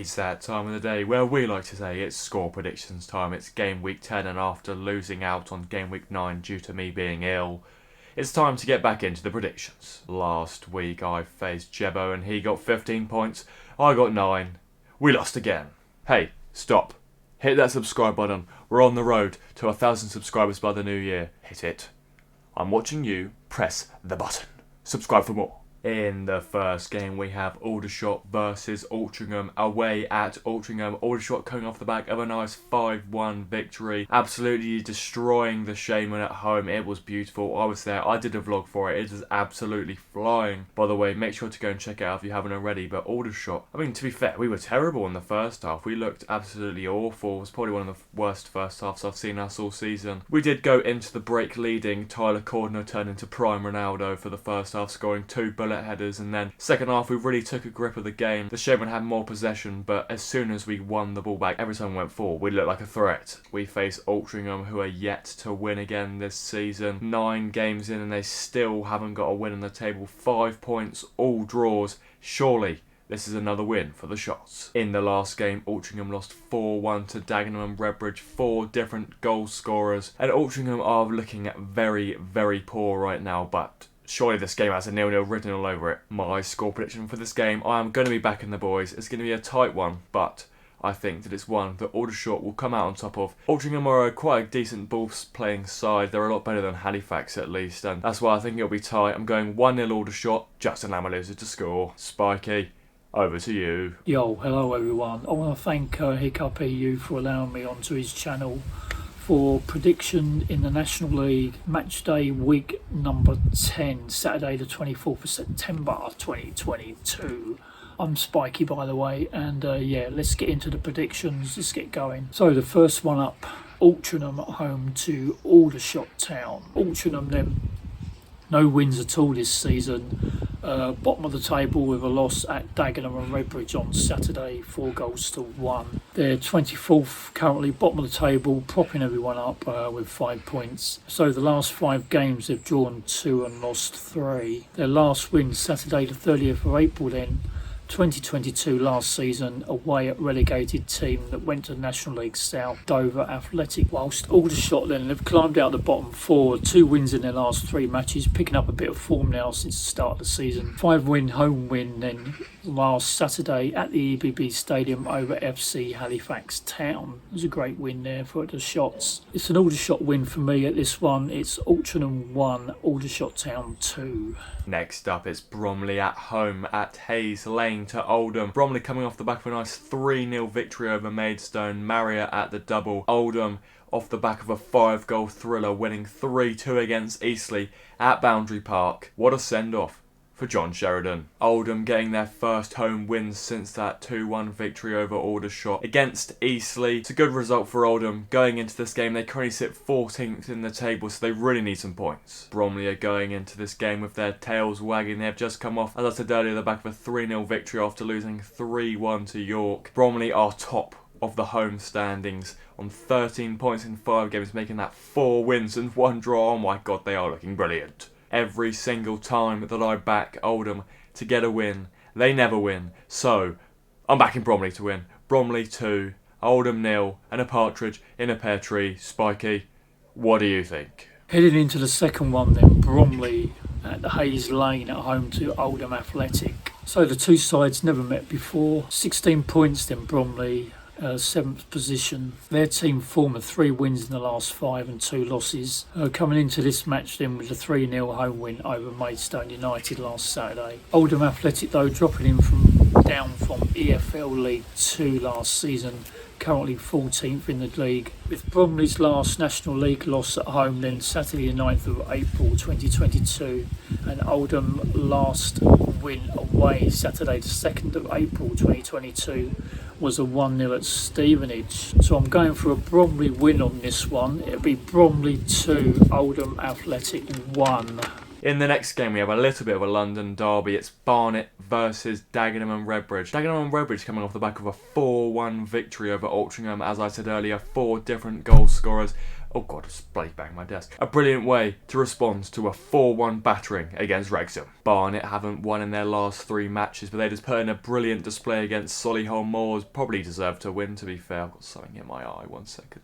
It's that time of the day where we like to say it's score predictions time. It's game week 10, and after losing out on game week 9 due to me being ill, it's time to get back into the predictions. Last week I faced Jebbo and he got 15 points, I got 9. We lost again. Hey, stop. Hit that subscribe button. We're on the road to 1,000 subscribers by the new year. Hit it. I'm watching you. Press the button. Subscribe for more. In the first game, we have Aldershot versus Altrincham away at Altrincham. Aldershot coming off the back of a nice 5-1 victory, absolutely destroying the Shaman at home. It was beautiful. I was there. I did a vlog for it. It is absolutely flying. By the way, make sure to go and check it out if you haven't already. But Aldershot, I mean, to be fair, we were terrible in the first half. We looked absolutely awful. It was probably one of the worst first halves I've seen us all season. We did go into the break leading. Tyler Cordner turned into prime Ronaldo for the first half, scoring 2 bullet headers, and then second half we really took a grip of the game. The Shaman had more possession, but as soon as we won the ball back, every time we went forward, we looked like a threat. We face Altrincham, who are yet to win again this season. 9 games in and they still haven't got a win on the table. 5 points, all draws. Surely this is another win for the Shots. In the last game, Altrincham lost 4-1 to Dagenham and Redbridge. 4 different goal scorers, and Altrincham are looking very, very poor right now, but surely this game has a 0-0 written all over it. My score prediction for this game, I am going to be backing the boys. It's going to be a tight one, but I think that it's one that Aldershot will come out on top of. Altrincham are quite a decent ball-playing side. They're a lot better than Halifax at least, and that's why I think it'll be tight. I'm going 1-0 Aldershot. Justin Lamalusa to score. Spiky, over to you. Yo, hello everyone. I want to thank Hiccup EU for allowing me onto his channel for prediction in the National League match day week number 10, Saturday the 24th of September 2022. I'm Spiky, by the way, and yeah, let's get into the predictions. Let's get going. So the first one up, Altrincham at home to Aldershot Town. Altrincham then, no wins at all this season. Bottom of the table with a loss at Dagenham and Redbridge on Saturday, 4-1. They're 24th currently, bottom of the table, propping everyone up with 5 points. So the last 5 games they've drawn 2 and lost 3. Their last win Saturday the 30th of April then, 2022 last season, away at relegated team that went to National League South, Dover Athletic. Whilst Aldershot then, they've climbed out of the bottom 4, 2 wins in their last 3 matches, picking up a bit of form now since the start of the season. 5-win home win then last Saturday at the EBB Stadium over FC Halifax Town. It was a great win there for the Shots. It's an Aldershot win for me at this one. It's Altrincham 1, Aldershot Town 2. Next up, it's Bromley at home at Hayes Lane to Oldham. Bromley coming off the back of a nice 3-0 victory over Maidstone. Marriott at the double. Oldham off the back of a 5-goal thriller, winning 3-2 against Eastleigh at Boundary Park. What a send-off for John Sheridan. Oldham getting their first home win since that 2-1 victory over Aldershot against Eastleigh. It's a good result for Oldham. Going into this game, they currently sit 14th in the table, so they really need some points. Bromley are going into this game with their tails wagging. They have just come off, as I said earlier, the back of a 3-0 victory after losing 3-1 to York. Bromley are top of the home standings on 13 points in 5 games, making that 4 wins and 1 draw. Oh my god, they are looking brilliant. Every single time that I back Oldham to get a win, they never win. So, I'm backing Bromley to win. Bromley 2, Oldham 0, and a partridge in a pear tree. Spiky, what do you think? Heading into the second one then, Bromley at the Hayes Lane at home to Oldham Athletic. So the two sides never met before. 16 points then Bromley, 7th position. Their team form of 3 wins in the last 5 and 2 losses. Coming into this match then with a 3-0 home win over Maidstone United last Saturday. Oldham Athletic though dropping in down from EFL League 2 last season, currently 14th in the league. With Bromley's last National League loss at home then Saturday the 9th of April 2022, and Oldham last win away Saturday the 2nd of April 2022 was a 1-0 at Stevenage. So I'm going for a Bromley win on this one. It'll be Bromley 2, Oldham Athletic 1. In the next game, we have a little bit of a London derby. It's Barnet versus Dagenham and Redbridge. Dagenham and Redbridge coming off the back of a 4-1 victory over Altrincham. As I said earlier, 4 different goal scorers. Oh god, I just bloody banged my desk. A brilliant way to respond to a 4-1 battering against Rexham. Barnet haven't won in their last 3 matches, but they just put in a brilliant display against Solihull Moors. Probably deserved to win, to be fair. I've got something in my eye, 1 second.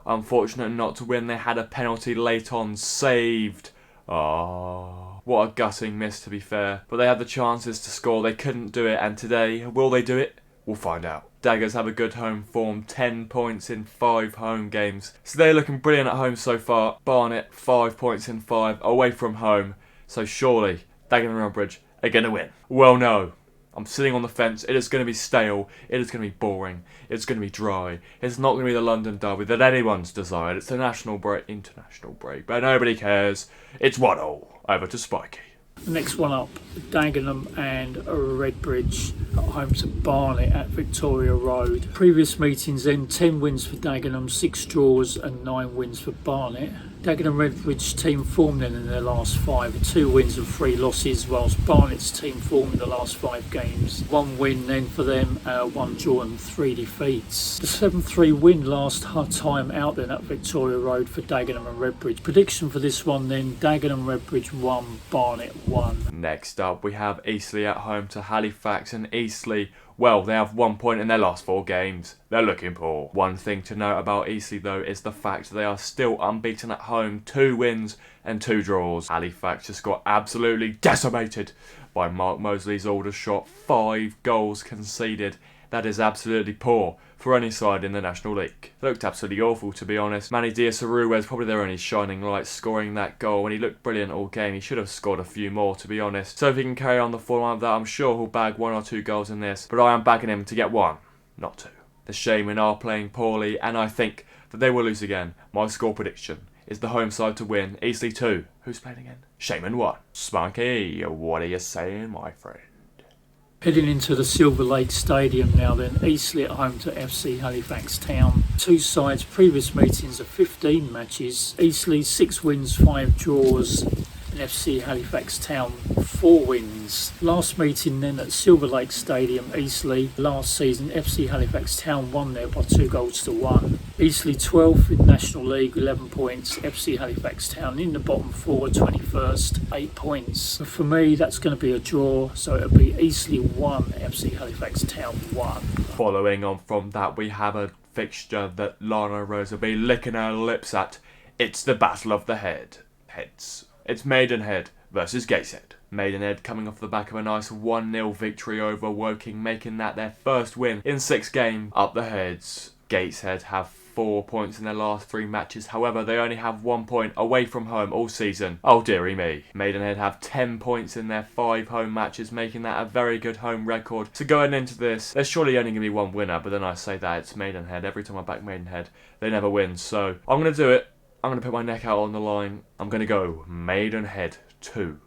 Unfortunate not to win, they had a penalty late on, saved. Oh, what a gutting miss, to be fair. But they had the chances to score, they couldn't do it, and today, will they do it? We'll find out. Daggers have a good home form, 10 points in 5 home games. So they're looking brilliant at home so far. Barnet, 5 points in 5, away from home. So surely, Dagenham and Redbridge are going to win. Well, no. I'm sitting on the fence. It is going to be stale. It is going to be boring. It's going to be dry. It's not going to be the London derby that anyone's desired. It's the international break, but nobody cares. It's 1-1 over to Spiky. Next one up, Dagenham and Redbridge at home to Barnet at Victoria Road. Previous meetings then, 10 wins for Dagenham, 6 draws and 9 wins for Barnet. Dagenham Redbridge team formed then in their last 5, 2 wins and 3 losses, whilst Barnet's team formed in the last 5 games. 1 win then for them, 1 draw and 3 defeats. The 7-3 win last time out then at Victoria Road for Dagenham and Redbridge. Prediction for this one then, Dagenham Redbridge 1, Barnet 1. Next up, we have Eastleigh at home to Halifax, and Eastleigh, well, they have 1 point in their last 4 games. They're looking poor. One thing to note about Eastleigh, though, is the fact that they are still unbeaten at home, 2 wins and 2 draws. Halifax just got absolutely decimated by Mark Mosley's Aldershot, 5 goals conceded. That is absolutely poor for any side in the National League. It looked absolutely awful, to be honest. Manny Diaz-Aruwa is probably their only shining light, scoring that goal, and he looked brilliant all game. He should have scored a few more, to be honest. So if he can carry on the form like that, I'm sure he'll bag 1 or 2 goals in this, but I am bagging him to get 1, not 2. The Shaman are playing poorly, and I think that they will lose again. My score prediction is the home side to win. Eastleigh 2. Who's playing again? Shaman 1. Spunky, what are you saying, my friend? Heading into the Silver Lake Stadium now then, Eastleigh at home to FC Halifax Town. 2 sides, previous meetings of 15 matches. Eastleigh 6 wins, 5 draws, and FC Halifax Town 4 wins. Last meeting then at Silver Lake Stadium, Eastleigh. Last season, FC Halifax Town won there by 2 goals to 1. Eastleigh 12th in National League, 11 points. FC Halifax Town in the bottom 4, 21st, 8 points. But for me, that's going to be a draw, so it'll be Eastleigh 1, FC Halifax Town 1. Following on from that, we have a fixture that Lana Rose will be licking her lips at. It's the Battle of the Heads. It's Maidenhead versus Gateshead. Maidenhead coming off the back of a nice 1-0 victory over Woking, making that their first win in 6 games. Up the Heads, Gateshead have 4 points in their last 3 matches. However, they only have 1 point away from home all season. Oh dearie me. Maidenhead have 10 points in their 5 home matches, making that a very good home record. So going into this, there's surely only going to be 1 winner, but then I say that it's Maidenhead. Every time I back Maidenhead, they never win. So I'm going to do it. I'm going to put my neck out on the line. I'm going to go Maidenhead 2,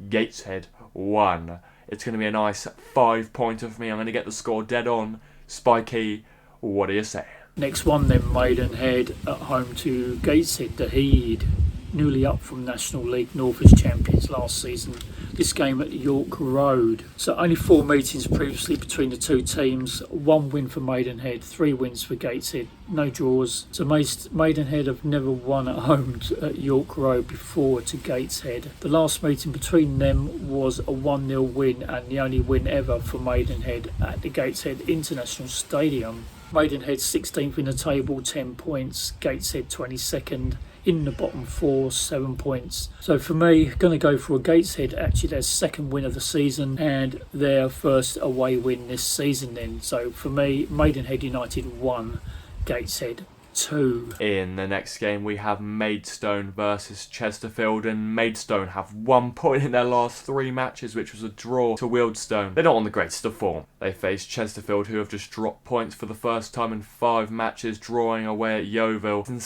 Gateshead 1. It's going to be a nice 5-pointer for me. I'm going to get the score dead on. Spiky, what are you saying? Next one then, Maidenhead at home to Gateshead. The Heed, newly up from National League North as champions last season. This game at York Road. So only 4 meetings previously between the 2 teams. 1 win for Maidenhead, 3 wins for Gateshead, no draws. So Maidenhead have never won at home at York Road before to Gateshead. The last meeting between them was a 1-0 win, and the only win ever for Maidenhead at the Gateshead International Stadium. Maidenhead 16th in the table, 10 points. Gateshead 22nd. In the bottom 4, 7 points. So for me, going to go for a Gateshead, actually their 2nd win of the season and their first away win this season then. So for me, Maidenhead United 1, Gateshead 2. In the next game, we have Maidstone versus Chesterfield, and Maidstone have 1 point in their last 3 matches, which was a draw to Wealdstone. They're not on the greatest of form. They face Chesterfield, who have just dropped points for the first time in 5 matches, drawing away at Yeovil and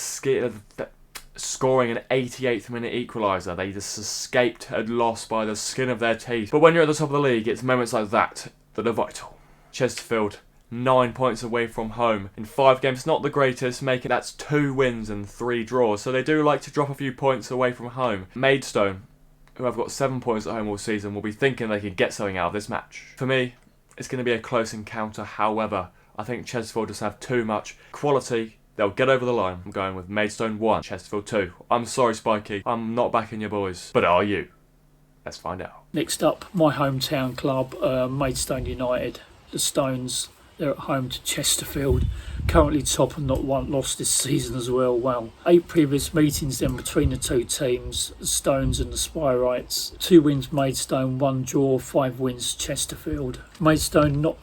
scoring an 88th minute equaliser. They just escaped and lost by the skin of their teeth. But when you're at the top of the league, it's moments like that that are vital. Chesterfield, 9 points away from home in 5 games. Not the greatest, making that's 2 wins and 3 draws. So they do like to drop a few points away from home. Maidstone, who have got 7 points at home all season, will be thinking they could get something out of this match. For me, it's going to be a close encounter. However, I think Chesterfield just have too much quality. They'll get over the line. I'm going with Maidstone 1, Chesterfield 2. I'm sorry, Spiky. I'm not backing your boys. But are you? Let's find out. Next up, my hometown club, Maidstone United. The Stones, they're at home to Chesterfield. Currently top and not one lost this season as well. Wow. 8 previous meetings then between the two teams, the Stones and the Spyrites. 2 wins Maidstone, 1 draw, 5 wins Chesterfield. Maidstone not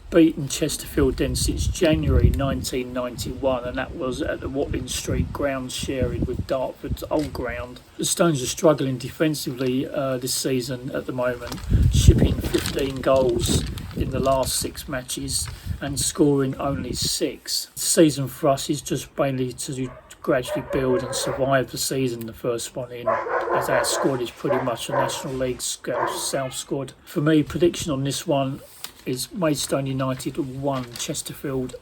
beaten Chesterfield then since January 1991, and that was at the Watling Street ground sharing with Dartford's old ground. The Stones are struggling defensively this season at the moment, shipping 15 goals in the last 6 matches and scoring only 6. The season for us is just mainly to gradually build and survive the season, the first one in, as our squad is pretty much a National League South squad. For me, prediction on this one is Maidstone United 1, Chesterfield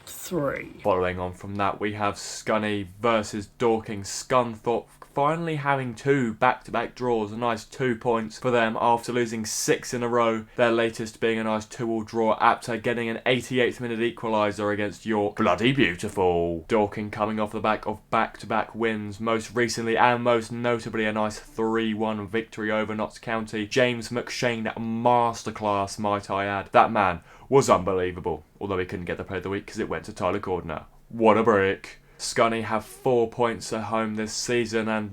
3. Following on from that, we have Scunny versus Dorking. Scunthorpe finally having 2 back-to-back draws, a nice 2 points for them after losing 6 in a row. Their latest being a nice 2-2 draw after getting an 88th minute equaliser against York. Bloody beautiful. Dorking coming off the back of back-to-back wins, most recently and most notably a nice 3-1 victory over Knox County. James McShane masterclass, might I add. That man was unbelievable, although he couldn't get the player of the week because it went to Tyler Gordner. What a break. Scunny have 4 points at home this season, and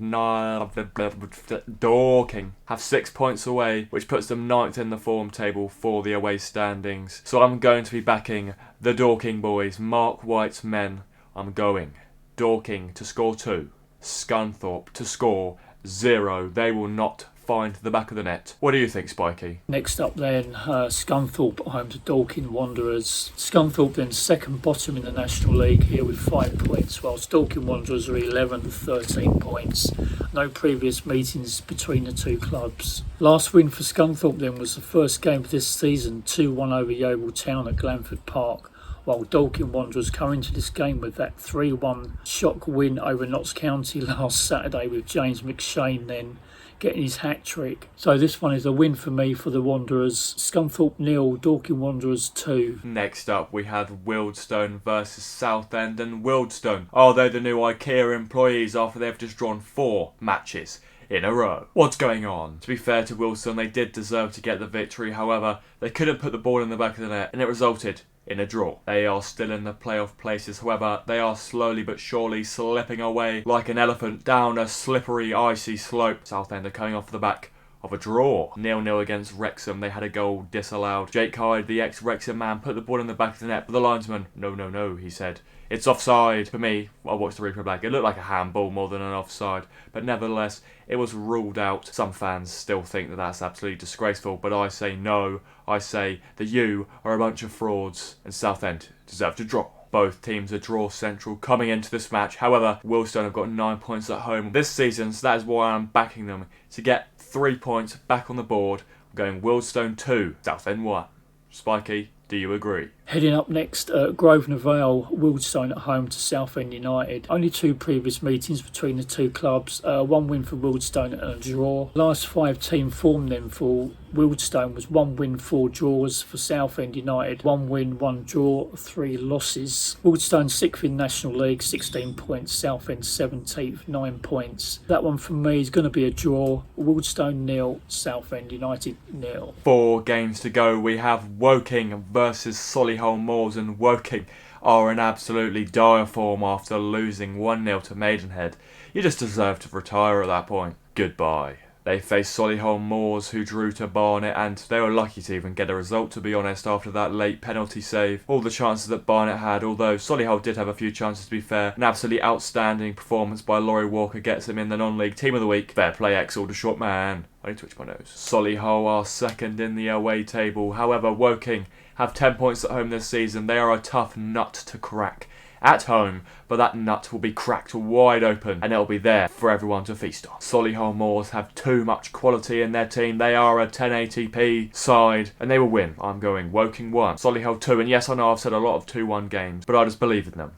Dorking have 6 points away, which puts them 9th in the form table for the away standings. So I'm going to be backing the Dorking boys, Mark White's men. I'm going Dorking to score 2, Scunthorpe to score 0. They will not find the back of the net. What do you think, Spiky? Next up then, Scunthorpe home to Dorking Wanderers. Scunthorpe then second bottom in the National League here with 5 points, whilst Dorking Wanderers are 11th, 13 points. No previous meetings between the two clubs. Last win for Scunthorpe then was the first game of this season, 2-1 over Yeovil Town at Glanford Park, while Dorking Wanderers come into this game with that 3-1 shock win over Knox County last Saturday, with James McShane then getting his hat-trick. So this one is a win for me for the Wanderers. Scunthorpe 0, Dorking Wanderers 2. Next up, we have Wealdstone versus Southend, and Wealdstone are they the new IKEA employees after they've just drawn 4 matches in a row? What's going on? To be fair to Wealdstone, they did deserve to get the victory. However, they couldn't put the ball in the back of the net, and it resulted in a draw. They are still in the playoff places, however, they are slowly but surely slipping away like an elephant down a slippery, icy slope. Southend are coming off the back of a draw. 0-0 against Wrexham. They had a goal disallowed. Jake Hyde, the ex-Wrexham man, put the ball in the back of the net, but the linesman, no, he said. It's offside. For me, I watched the replay back. It looked like a handball more than an offside, but nevertheless, it was ruled out. Some fans still think that that's absolutely disgraceful, but I say no. I say that you are a bunch of frauds, and Southend deserve to draw. Both teams are draw central coming into this match. However, Wealdstone have got 9 points at home this season, so that is why I'm backing them to get 3 points back on the board. I'm going Wealdstone 2, Southend 1. Spiky, do you agree? Heading up next, Grosvenor Vale, Wealdstone at home to Southend United. Only 2 previous meetings between the two clubs. 1 win for Wealdstone and a draw. Last 5 team form then for Wealdstone was 1 win, 4 draws. For Southend United, 1 win, 1 draw, 3 losses. Wealdstone 6th in National League, 16 points. Southend 17th, 9 points. That one for me is going to be a draw. Wealdstone 0, Southend United 0. 4 games to go. We have Woking versus Solihull Moors, and Woking are in absolutely dire form after losing 1-0 to Maidenhead. You just deserve to retire at that point. Goodbye. They faced Solihull Moors, who drew to Barnet, and they were lucky to even get a result, to be honest, after that late penalty save. All the chances that Barnet had, although Solihull did have a few chances to be fair. An absolutely outstanding performance by Laurie Walker gets him in the non-league Team of the Week. Fair play, Aldershot man. I need to twitch my nose. Solihull are second in the away table. However, Woking have 10 points at home this season. They are a tough nut to crack. at home, but that nut will be cracked wide open and it'll be there for everyone to feast on. Solihull Moors have too much quality in their team. They are a 1080p side and they will win. I'm going Woking 1, Solihull 2, and yes, I know I've said a lot of 2-1 games, but I just believe in them.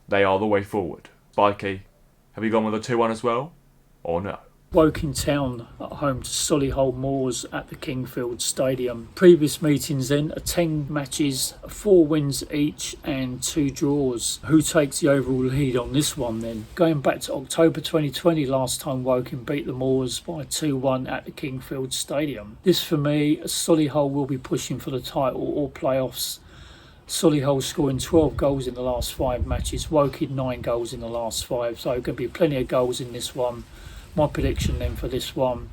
They are the way forward. Spikey, have you gone with a 2-1 as well, or no? Woking Town at home to Solihull Moors at the Kingfield Stadium. Previous meetings then are 10 matches, 4 wins each and 2 draws. Who takes the overall lead on this one then? Going back to October 2020, last time Woking beat the Moors by 2-1 at the Kingfield Stadium. This for me, Solihull will be pushing for the title or playoffs. Solihull scoring 12 goals in the last 5 matches, Woking 9 goals in the last 5, so going to be plenty of goals in this one. My prediction then for this one,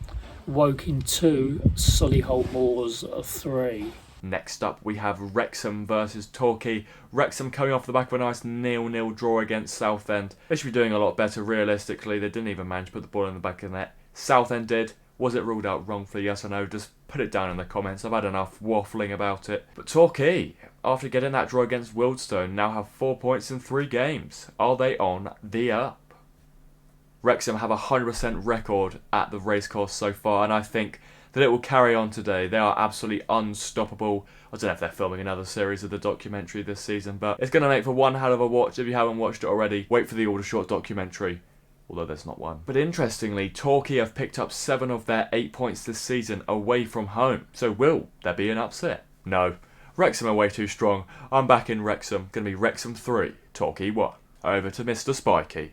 Woking 2, Solihull Moors 3. Next up we have Wrexham versus Torquay. Wrexham coming off the back of a nice 0-0 draw against Southend. They should be doing a lot better realistically. They didn't even manage to put the ball in the back of the net. Southend did. Was it ruled out wrongfully, yes or no? Just put it down in the comments. I've had enough waffling about it. But Torquay, after getting that draw against Wealdstone, now have 4 points in 3 games. Are they on the up? Wrexham have a 100% record at the racecourse so far, and I think that it will carry on today. They are absolutely unstoppable. I don't know if they're filming another series of the documentary this season, but it's going to make for one hell of a watch. If you haven't watched it already, wait for the Aldershot documentary, although there's not one. But interestingly, Torquay have picked up 7 of their 8 points this season away from home. So will there be an upset? No. Wrexham are way too strong. I'm back in Wrexham. Going to be Wrexham 3, Torquay 1. Over to Mr. Spikey.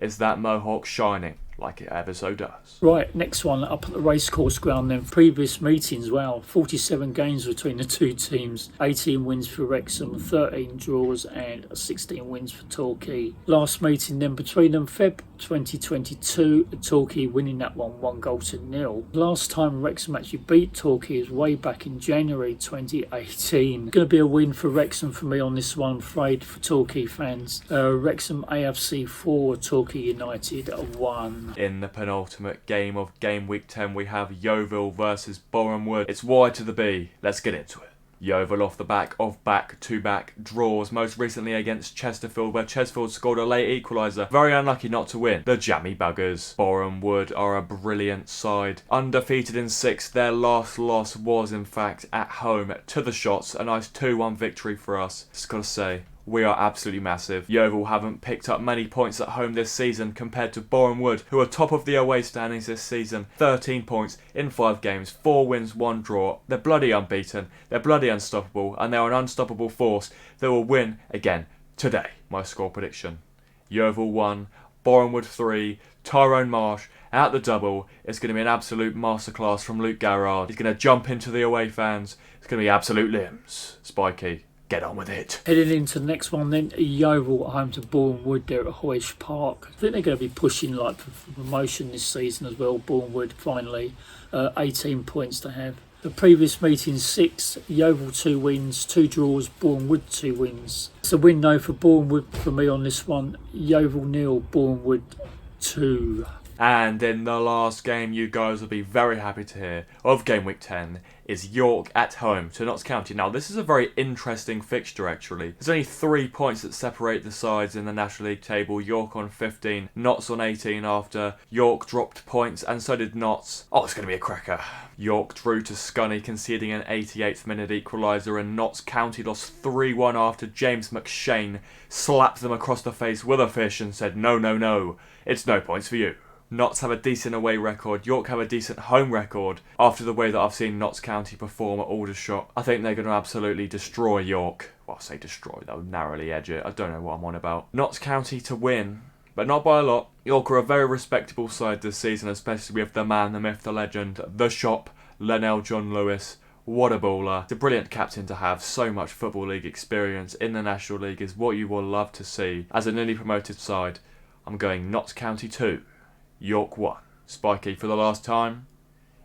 Is that mohawk shining like it ever so does? Right, next one up at the racecourse ground then. Previous meetings, wow, 47 games between the two teams, 18 wins for Wrexham, 13 draws and 16 wins for Torquay. Last meeting then between them, Feb 2022, Torquay winning that one 1-0. Last time Wrexham actually beat Torquay is way back in January 2018. Going to be a win for Wrexham for me on this one, I'm afraid, for Torquay fans. Wrexham AFC 4, Torquay United 1. In the penultimate game of Game Week 10, we have Yeovil versus Borehamwood. It's wide to the B. Let's get into it. Yeovil off the back of back-to-back draws, most recently against Chesterfield, where Chesterfield scored a late equaliser. Very unlucky not to win. The jammy buggers. Borehamwood are a brilliant side. Undefeated in 6, their last loss was in fact at home to the Shots. A nice 2-1 victory for us. Just gotta say, we are absolutely massive. Yeovil haven't picked up many points at home this season compared to Borehamwood, who are top of the away standings this season. 13 points in 5 games, 4 wins, 1 draw. They're bloody unbeaten, they're bloody unstoppable, and they're an unstoppable force that will win again today. My score prediction: Yeovil 1, Borehamwood 3, Tyrone Marsh at the double. It's going to be an absolute masterclass from Luke Garrard. He's going to jump into the away fans. It's going to be absolute limbs. Spikey, get on with it. Heading into the next one then, Yeovil at home to Borehamwood there at Hoysh Park. I think they're going to be pushing like for promotion this season as well. Borehamwood finally, 18 points to have. The previous meeting 6, Yeovil 2 wins, 2 draws, Borehamwood 2 wins. It's a win though for Borehamwood for me on this one. Yeovil 0, Borehamwood 2. And in the last game you guys will be very happy to hear of Game Week 10 is York at home to Knox County. Now this is a very interesting fixture actually. There's only 3 points that separate the sides in the National League table. York on 15, Notts on 18 after York dropped points and so did Notts. Oh, it's going to be a cracker. York drew to Scunny, conceding an 88th minute equaliser, and Notts County lost 3-1 after James McShane slapped them across the face with a fish and said, no, no, no, it's no points for you. Notts have a decent away record, York have a decent home record. After the way that I've seen Notts County perform at Aldershot, I think they're going to absolutely destroy York. Well, I say destroy, they'll narrowly edge it. I don't know what I'm on about. Notts County to win, but not by a lot. York are a very respectable side this season, especially with the man, the myth, the legend, the shop, Lennell John Lewis. What a baller. It's a brilliant captain to have. So much Football League experience in the National League is what you will love to see. As a newly promoted side, I'm going Notts County 2. York 1. Spikey, for the last time,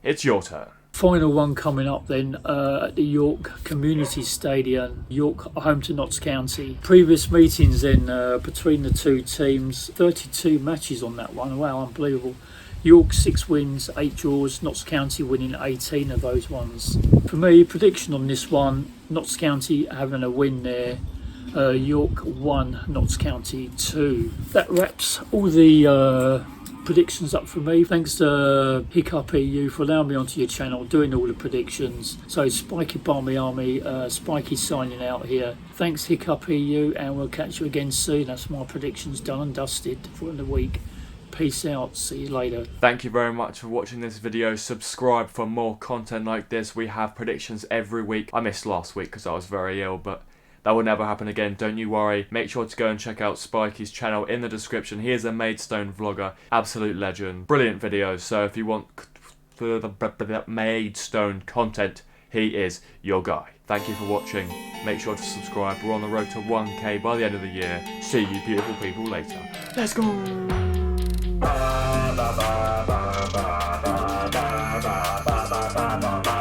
it's your turn. Final one coming up then at the York Community Stadium. York home to Notts County. Previous meetings then between the two teams. 32 matches on that one. Wow, unbelievable. York 6 wins, 8 draws. Notts County winning 18 of those ones. For me, prediction on this one, Notts County having a win there. York 1, Notts County 2. That wraps all the predictions up for me. Thanks to Hiccup EU for allowing me onto your channel, doing all the predictions. So Spiky Barmy Army, Spiky signing out here. Thanks Hiccup EU, and we'll catch you again soon. That's my predictions done and dusted for the week. Peace out, see you later. Thank you very much for watching this video. Subscribe for more content like this. We have predictions every week. I missed last week because I was very ill, but that will never happen again, don't you worry. Make sure to go and check out Spiky's channel in the description. He is a Maidstone vlogger, absolute legend. Brilliant videos, so if you want further Maidstone content, he is your guy. Thank you for watching. Make sure to subscribe. We're on the road to 1K by the end of the year. See you beautiful people later. Let's go! Ba ba ba ba ba ba ba ba ba ba ba ba.